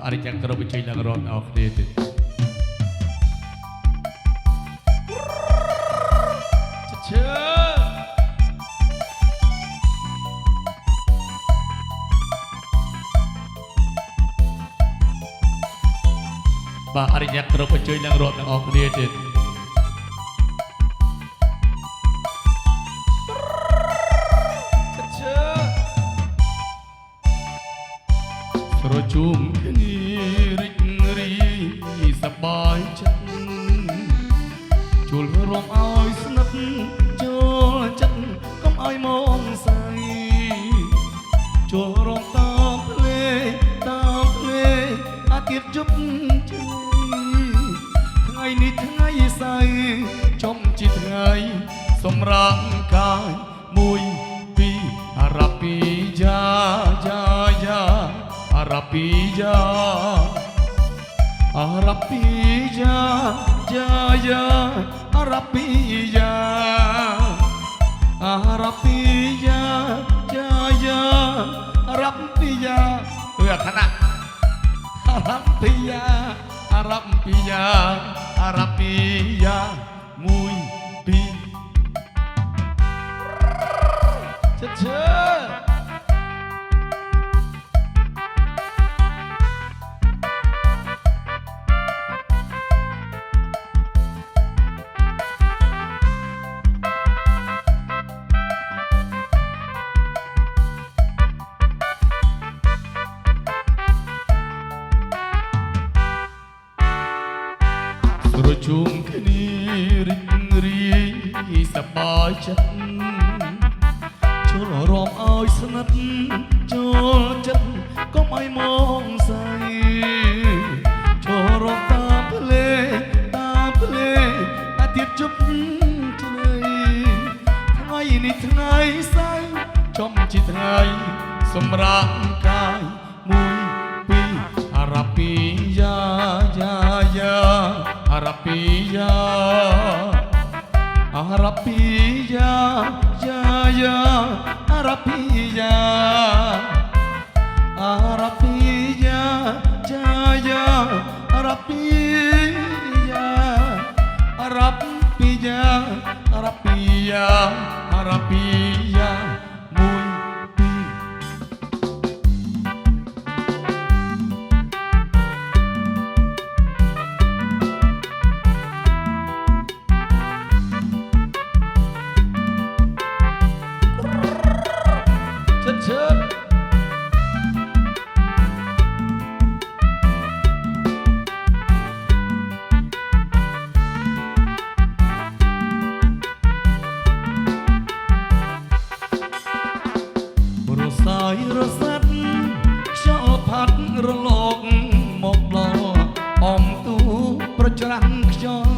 អរិយាក្រមជ័យឡើងរត់អស់គ្នាទៀតឈើបាទអរិយាក្រមជ័យឡើងរត់អស់គ្នាទៀតប្រជុំគ្នារីករាយសប្បាយចិត្តជួលរំឲ្យស្និទ្ធចូលចិត្តកុំឲ្យមកស្អីចូលរំតាមភ្លេអាទិត្យជប់ជ័យថ្ងៃនេះថ្ងៃស្អែកចំជាថ្ងៃសម្រាប់កាយមួយពីរអារ៉ាពីយ៉ាArapija Arapija ya Arapija Arapija ya Arapija ខណៈ Arapija មួយពីរឈើប្រជុំគ្នារីករាយសប្បាយចិត្តចូលរំឲ្យស្និទ្ធចូលចិត្តកុំឲ្យមកស្អីចូលរំតាមភ្លេអាទិត្យជប់ថ្ងៃថ្ងៃនេះថ្ងៃស្អែកចំជាថ្ងៃសម្រាប់កាយមួយពីរអារ៉ាពីយ៉ាArapija Arapija ya Arapija Arapija ya Arapija Arapija Arapija មួយពីររសាត់ខ្យល់ផាត់រលកមកដល់អំទូប្រច្រាំងខ្យល់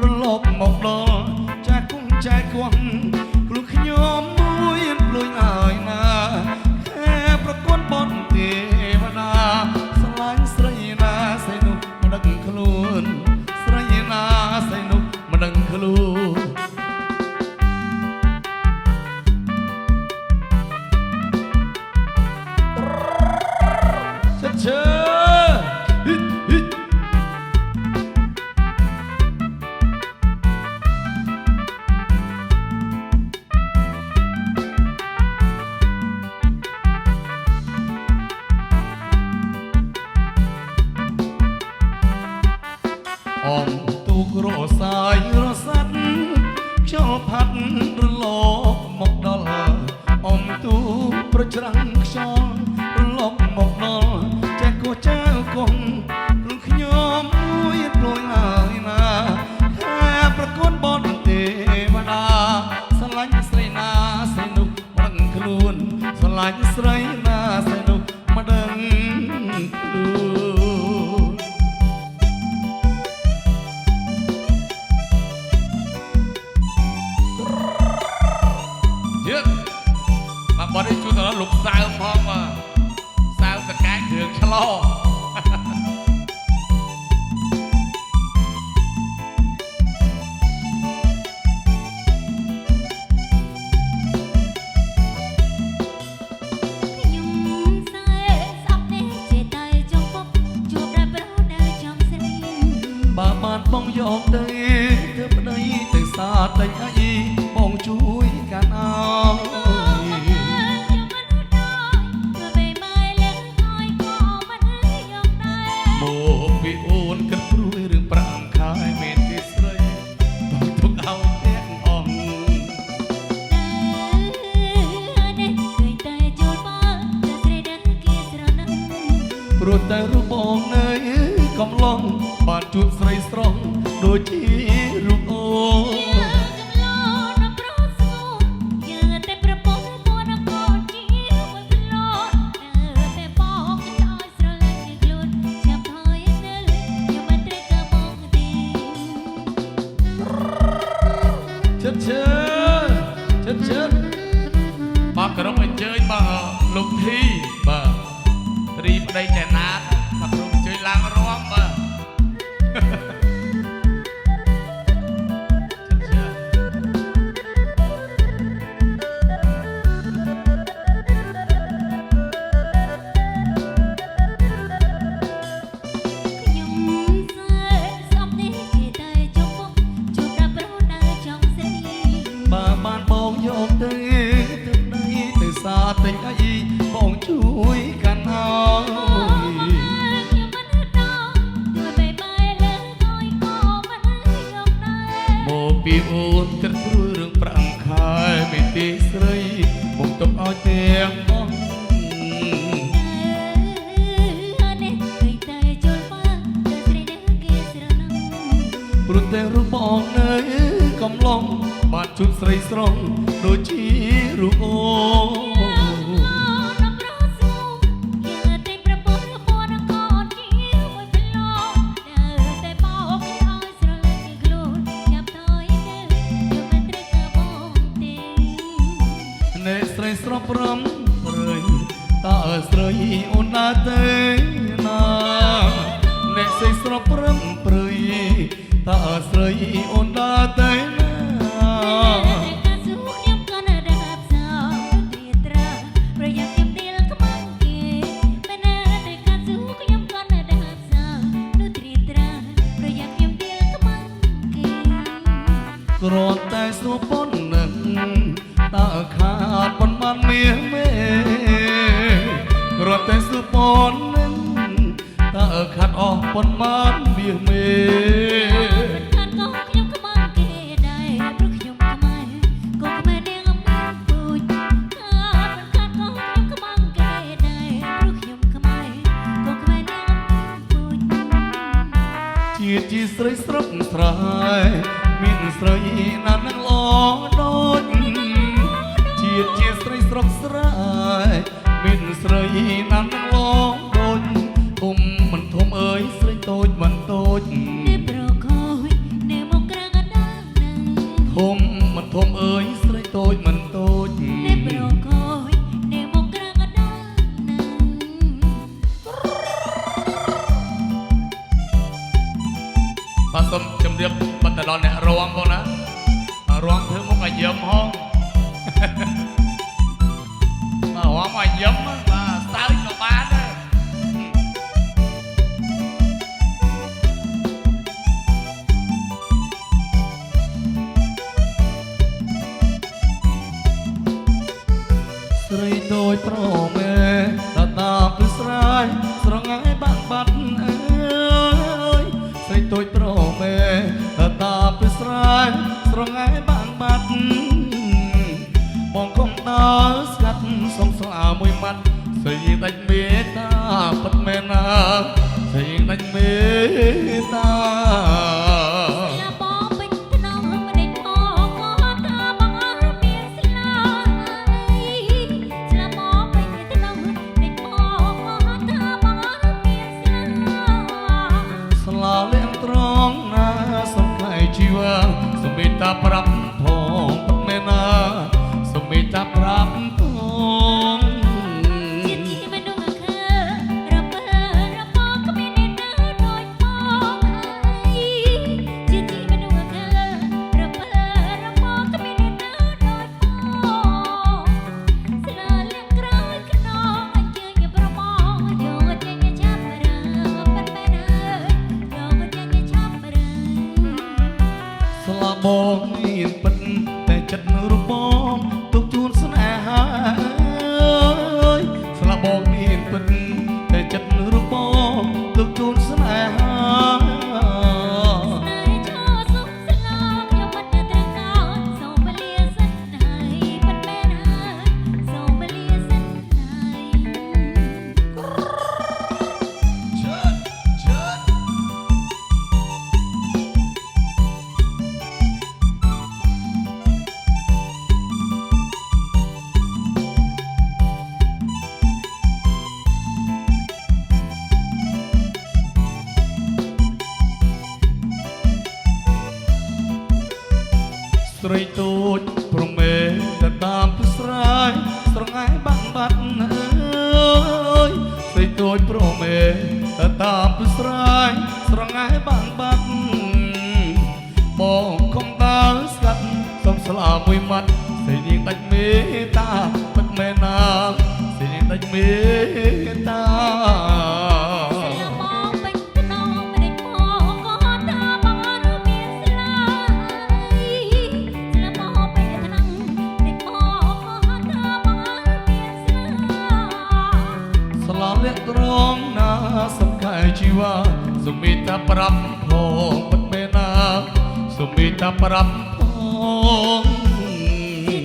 រលកមកដល់ចាគង់ចែកគន់ព្រោះខ្ញុំមួយភ្លួយឲ្យណាខែប្រគល់បនទេវតាស្រឡាញ់ស្រីណាស្រីនោះមិនដឹងខ្លួនស្រីណាស្រីនោះមិនដឹងខ្លួនអំទូករសាយរសាត់ខ្យល់ផាត់រលកមកដល់អំទូប្រច្រាំងខ្យល់រលកមកដល់ចេះគោះចៅគង់ព្រោះខ្ញុំមួយភ្លួយហើយណាខែប្រគល់បនទេវតាស្រឡាញ់ស្រីណាស្រីនោះមិនដឹងខ្លួនស្រឡាញ់ស្រីណាស្រីនោះមិនដឹងខ្លួនមកបរិជូនដល់លោកសៅផងសៅតកែគ្រឿងឆ្លោខ្ញុំសែស្អប់នេះជាតែចង់ពប់ តែរូបបងនៅកំឡុងបានជួបស្រីស្រស់ដូចជារូបអូបាទក្រុមអញ្ជើញបាទលោកធីបាទរីប្តីតែណាតបាទក្រុមអញ្ជើញឡើងរំបាទបានបងយកទៅទៅសាទិញអីបងជួយកាន់ហើយមកពីអូនគិតព្រួយរឿងប្រាំងខែមេទីស្រីមកទុកឲ្យទាំងបងព្រោះតែរូបបងនៅកំឡុងបានជួបស្រីស្រស់ដូចជារូបអូអ្នកស្រីស្រស់ព្រមព្រៃតើស្រីអូនណាទេណាអ្នកស្រីស្រស់ព្រមព្រៃតើស្រីអូនណាទេគ្រាន់តែសួរប៉ុណ្ណឹងតើខាតប៉ុន្មានមាសមេគ្រាន់តែសួរប៉ុណ្ណឹងតើខាតអស់ប៉ុន្មានមាសមេជាស្រីស្រស់ស្រ័យមានស្រីណាស់នឹងល្អដូចជាស្រីស្រស់ស្រ័យមានស្រីណាស់នឹងល្អដូចធំមិនធំអើយស្រីតូចមិនតូចនេះប្រកោយនេះមកក្រាំងអដាលនឹងធំមិនធំអើយស្រីតូចមិនតូចនេះប្រកោយនេះមកក្រាំងអដាលនឹងបាទសូមជម្រាបបាត់ទៅដល់អ្នករងបងណារងធ្វើមុខឲ្យយឹមហងបាទរងឲ្យយឹមបាទសើចក៏បានដែរស្រីតូចប្រមេតតាពីស្រ័យស្រងាយបាក់បាត់អើយស្រីតូចប្រមេតតាពីស្រ័យស្រងាយបាក់បាត់បងកុំដើរស្កាត់សំស្លាមួយម៉ាត់ស្រីដាច់មេតាពិតមែនណាស្រីដាច់មេតាសម្បិតាប្រាប់ផងមែនណាសម្បិតាប្រាប់ផងជាទីមនុស្សខើរបើរបងគ្មានអ្នកណាដូចបង មួយម៉ាត់សេនាងដាច់មេតាពិតមែនណាសេនាងដាច់មេតា លាក់ត្រង់ណាសំខែជីវ៉ាសុមីតាប្រាប់ផងពិតមែនណាសុមីតាប្រាប់ផង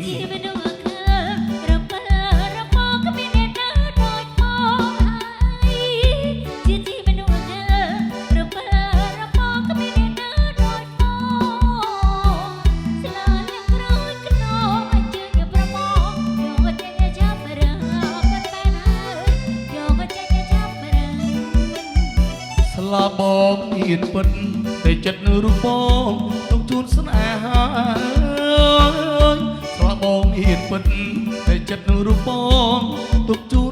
ជាមនុស្សគឺរំលឹករំពងគ្មានអ្នកណាដូចផងហើយជាមនុស្សគឺរំលឹករំពងគ្មានអ្នកណាដូចផងស្លាលាក់ក្រោយខ្នងអញ្ជើញប្រមងយកតែចាប់រើពិតមែនហើយយកតែចាប់រើស្លាបងមានពិតតែចិត្តនៅរូបបងទុកជូនស្នេហាស្លាបងមានពិតតែចិត្តនៅរូបបងទុកជូន